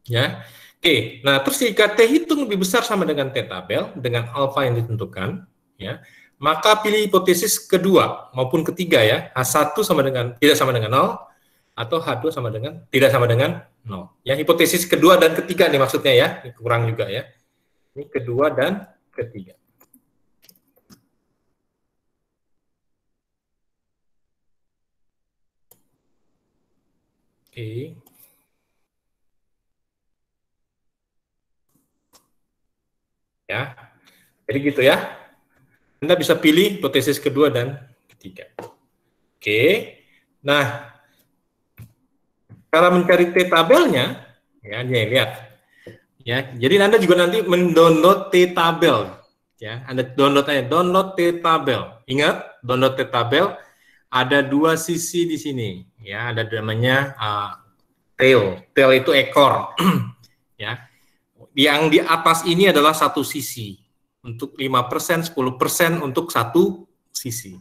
Ya, oke. Nah, terus jika T hitung lebih besar sama dengan T tabel, dengan alfa yang ditentukan, ya, maka pilih hipotesis kedua maupun ketiga ya, H1 sama dengan tidak sama dengan 0 atau H2 sama dengan tidak sama dengan 0. Ya, hipotesis kedua dan ketiga nih maksudnya ya, ini kurang juga ya. Ini kedua dan ketiga. Oke. Ya. Jadi gitu ya. Anda bisa pilih hipotesis kedua dan ketiga. Oke. Nah, cara mencari T tabelnya, ya, lihat. Ya, jadi Anda juga nanti mendownload T tabel. Ya, Anda download T tabel. Ingat, download T tabel. ada dua sisi di sini, ya. Ada namanya tail. Tail itu ekor, ya. Yang di atas ini adalah satu sisi untuk 5%, 10% untuk satu sisi,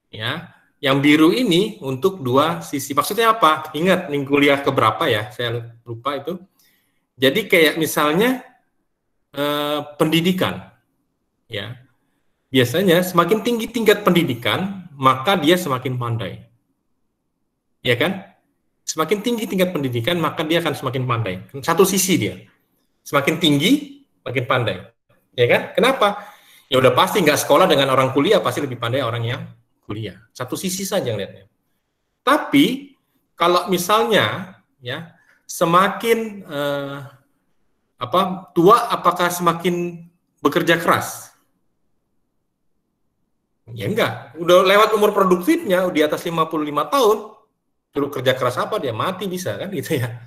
ya. Yang biru ini untuk dua sisi. Maksudnya apa? Ingat, nih kuliah keberapa ya? Saya lupa itu. Jadi kayak misalnya pendidikan, ya. Biasanya semakin tinggi tingkat pendidikan, maka dia semakin pandai. Ya kan? Semakin tinggi tingkat pendidikan, maka dia akan semakin pandai. Satu sisi dia. Semakin tinggi, makin pandai. Ya kan? Kenapa? Ya udah pasti nggak sekolah dengan orang kuliah, pasti lebih pandai orang yang kuliah. Satu sisi saja ngeliatnya. Tapi kalau misalnya ya semakin tua, apakah semakin bekerja keras? Ya enggak. Udah lewat umur produktifnya, di atas 55 tahun, suruh kerja keras apa dia mati bisa kan gitu ya.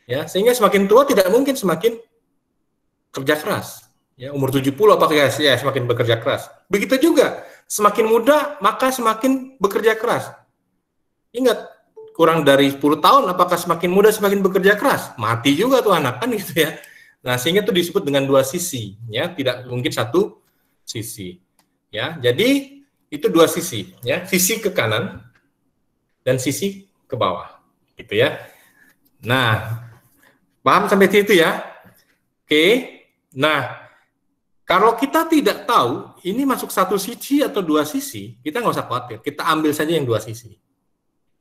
Ya, sehingga semakin tua tidak mungkin semakin kerja keras. Ya, umur 70 apakah ya semakin bekerja keras. Begitu juga, semakin muda maka semakin bekerja keras. Ingat, kurang dari 10 tahun apakah semakin muda semakin bekerja keras? Mati juga tuh anak kan gitu ya. Nah, sehingga itu disebut dengan dua sisi, ya, tidak mungkin satu sisi. Ya, jadi itu dua sisi, ya, sisi ke kanan dan sisi ke bawah, gitu ya. Nah, paham sampai situ ya? Oke. Nah, kalau kita tidak tahu ini masuk satu sisi atau dua sisi, kita nggak usah khawatir. Kita ambil saja yang dua sisi.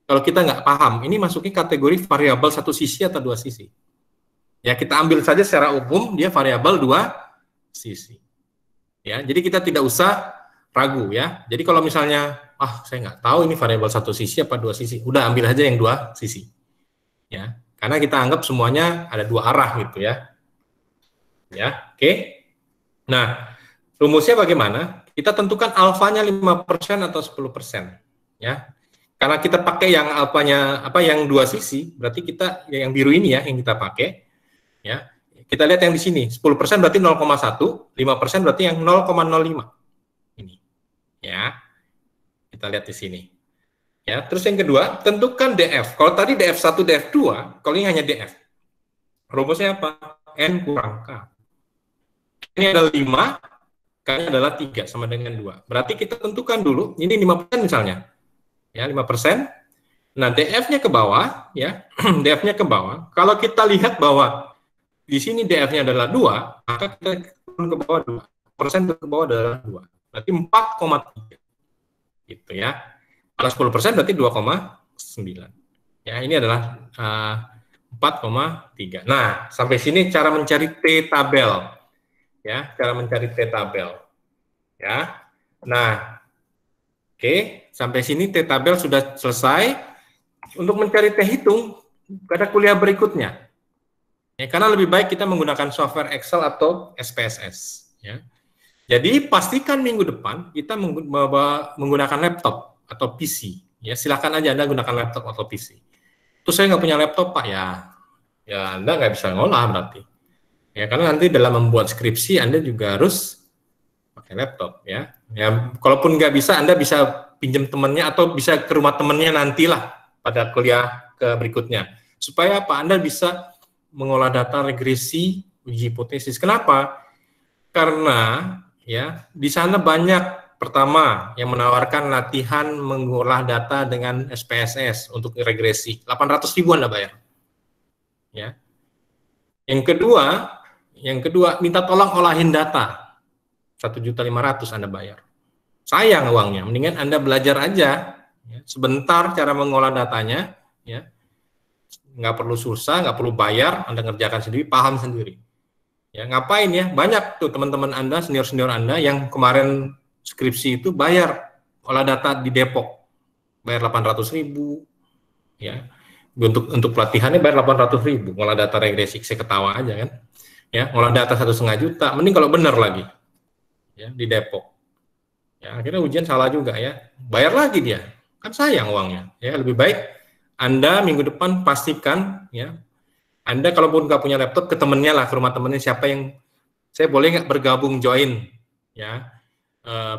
Kalau kita nggak paham, ini masuknya kategori variabel satu sisi atau dua sisi. Ya, kita ambil saja secara umum, dia variabel dua sisi. Ya, jadi kita tidak usah ragu ya. Jadi kalau misalnya, saya nggak tahu ini variabel satu sisi apa dua sisi, udah ambil aja yang dua sisi. Ya, karena kita anggap semuanya ada dua arah gitu ya. Ya, oke. Nah, rumusnya bagaimana? Kita tentukan alfanya 5% atau 10%. Ya. Karena kita pakai yang alfanya yang dua sisi, berarti kita yang biru ini ya yang kita pakai. Ya. Kita lihat yang di sini, 10% berarti 0,1, 5% berarti yang 0,05. Ini. Ya. Kita lihat di sini. Ya, terus yang kedua, tentukan DF. Kalau tadi DF1, DF2, kalau ini hanya DF. Rumusnya apa? N kurang K. Ini adalah 5, K-nya adalah 3, sama dengan 2. Berarti kita tentukan dulu, ini 5% misalnya. Ya, 5%. Nah, DF-nya ke bawah, ya. DF-nya ke bawah. Kalau kita lihat bahwa di sini DF-nya adalah 2, maka kita turun ke bawah 2. Persen ke bawah adalah 2. Berarti 4,3. Gitu ya. Kalau 10% berarti 2,9. Ya, ini adalah 4,3. Nah, sampai sini cara mencari T tabel. Ya, cara mencari T tabel. Ya. Nah, oke, sampai sini T tabel sudah selesai. Untuk mencari T hitung, ada kuliah berikutnya. Ya, karena lebih baik kita menggunakan software Excel atau SPSS. Ya. Jadi pastikan minggu depan kita menggunakan laptop atau PC. Ya, silakan aja Anda gunakan laptop atau PC. Terus saya nggak punya laptop Pak, ya Anda nggak bisa ngolah berarti. Ya, karena nanti dalam membuat skripsi Anda juga harus pakai laptop ya. Ya, kalaupun nggak bisa, Anda bisa pinjam temannya atau bisa ke rumah temannya nantilah pada kuliah berikutnya. Supaya apa? Anda bisa mengolah data regresi uji hipotesis. Kenapa? Karena ya di sana banyak pertama yang menawarkan latihan mengolah data dengan SPSS untuk regresi. 800.000 Anda bayar. Ya. Yang kedua minta tolong olahin data. 1.500.000 Anda bayar. Sayang uangnya, mendingan Anda belajar aja ya, sebentar cara mengolah datanya ya. Nggak perlu susah, nggak perlu bayar, Anda ngerjakan sendiri, paham sendiri. Ya, ngapain ya? Banyak tuh teman-teman Anda, senior-senior Anda yang kemarin skripsi itu bayar olah data di Depok. Bayar 800.000 ya. Untuk pelatihannya bayar 800.000, olah data regresi, saya ketawa aja kan. Ya, olah data 1,5 juta, mending kalau benar lagi. Ya, di Depok. Ya, akhirnya ujian salah juga ya. Bayar lagi dia. Kan sayang uangnya. Ya, lebih baik Anda minggu depan pastikan ya. Anda kalaupun nggak punya laptop, ke temennya lah, ke rumah temennya siapa yang saya boleh nggak bergabung join ya.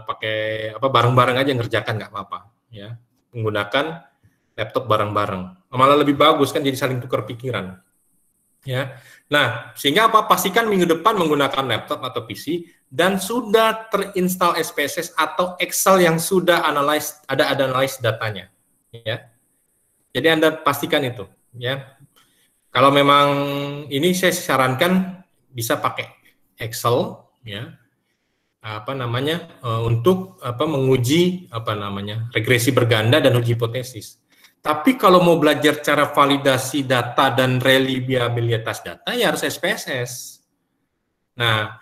Pakai bareng-bareng aja ngerjakan nggak apa-apa ya. menggunakan laptop bareng-bareng. Malah lebih bagus kan, jadi saling tukar pikiran. Ya. Nah, sehingga apa? Pastikan minggu depan menggunakan laptop atau PC dan sudah terinstall SPSS atau Excel yang sudah ada analyze datanya. Ya. Jadi Anda pastikan itu. Ya. Kalau memang ini saya sarankan bisa pakai Excel, ya. Untuk menguji regresi berganda dan uji hipotesis. Tapi kalau mau belajar cara validasi data dan reliabilitas data ya harus SPSS. Nah,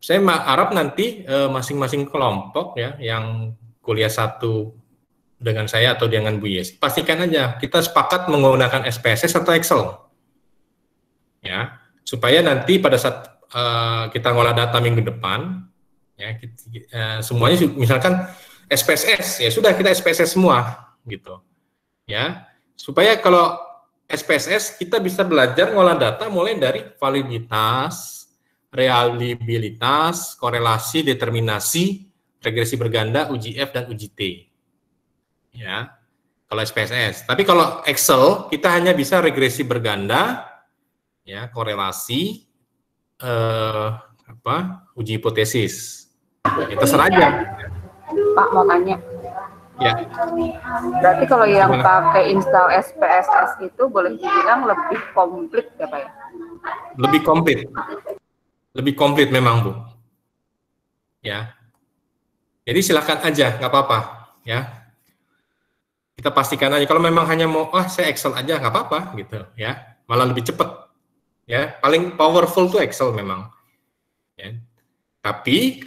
saya harap nanti masing-masing kelompok ya yang kuliah 1 dengan saya atau dengan Bu Yes, pastikan aja kita sepakat menggunakan SPSS atau Excel. Ya, supaya nanti pada saat kita ngolah data minggu depan ya semuanya misalkan SPSS ya sudah kita SPSS semua gitu ya, supaya kalau SPSS kita bisa belajar ngolah data mulai dari validitas, reliabilitas, korelasi, determinasi, regresi berganda, uji F dan uji T ya kalau SPSS. Tapi kalau Excel kita hanya bisa regresi berganda ya, korelasi, uji hipotesis. Ya, terserah aja. Pak mau tanya. Ya. Berarti kalau yang pakai install SPSS itu boleh dibilang lebih komplit ya Pak ya? Lebih komplit. Lebih komplit memang Bu. Ya. Jadi silakan aja, nggak apa-apa. Ya. Kita pastikan aja. Kalau memang hanya mau, saya Excel aja, nggak apa-apa gitu. Ya. Malah lebih cepat. Ya. Paling powerful tuh Excel memang. Ya. Tapi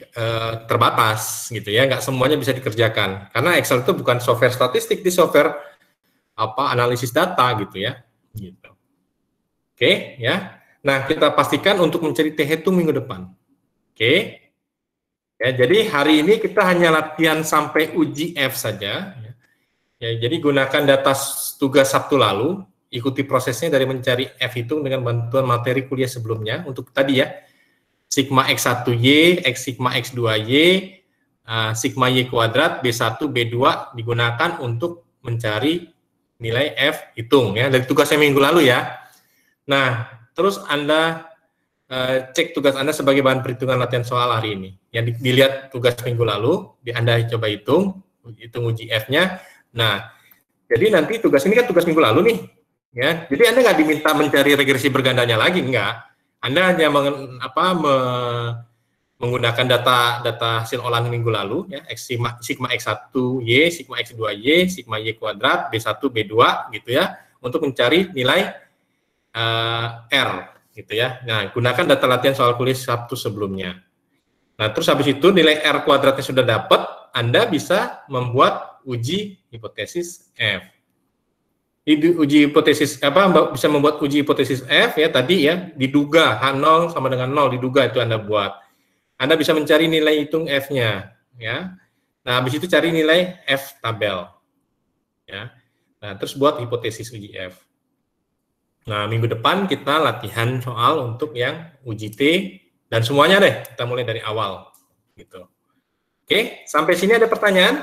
terbatas gitu ya, nggak semuanya bisa dikerjakan karena Excel itu bukan software statistik, di software analisis data gitu ya. Gitu. Oke ya. Nah kita pastikan untuk mencari T-hitung minggu depan. Oke. Ya jadi hari ini kita hanya latihan sampai uji F saja. Ya jadi gunakan data tugas Sabtu lalu, ikuti prosesnya dari mencari F hitung dengan bantuan materi kuliah sebelumnya untuk tadi ya. Sigma X1Y, Sigma X2Y, Sigma Y kuadrat, B1, B2 digunakan untuk mencari nilai F hitung ya, dari tugasnya minggu lalu ya. Nah, terus Anda cek tugas Anda sebagai bahan perhitungan latihan soal hari ini. Yang dilihat tugas minggu lalu, Anda coba hitung uji F-nya. Nah, jadi nanti tugas ini kan tugas minggu lalu nih. Ya, jadi Anda nggak diminta mencari regresi bergandanya lagi, enggak. Anda hanya menggunakan data hasil olahan minggu lalu, ya, Sigma X1Y, Sigma X2Y, Sigma Y kuadrat, B1, B2, gitu ya, untuk mencari nilai R, gitu ya. Nah, gunakan data latihan soal kuliah Sabtu sebelumnya. Nah, terus habis itu nilai R kuadratnya sudah dapat, Anda bisa membuat uji hipotesis F. Uji hipotesis bisa membuat uji hipotesis F ya tadi ya, diduga H0 sama dengan 0 diduga itu Anda buat. Anda bisa mencari nilai hitung F-nya ya. Nah, habis itu cari nilai F tabel. Ya. Nah, terus buat hipotesis uji F. Nah, minggu depan kita latihan soal untuk yang uji T dan semuanya deh. Kita mulai dari awal gitu. Oke, sampai sini ada pertanyaan?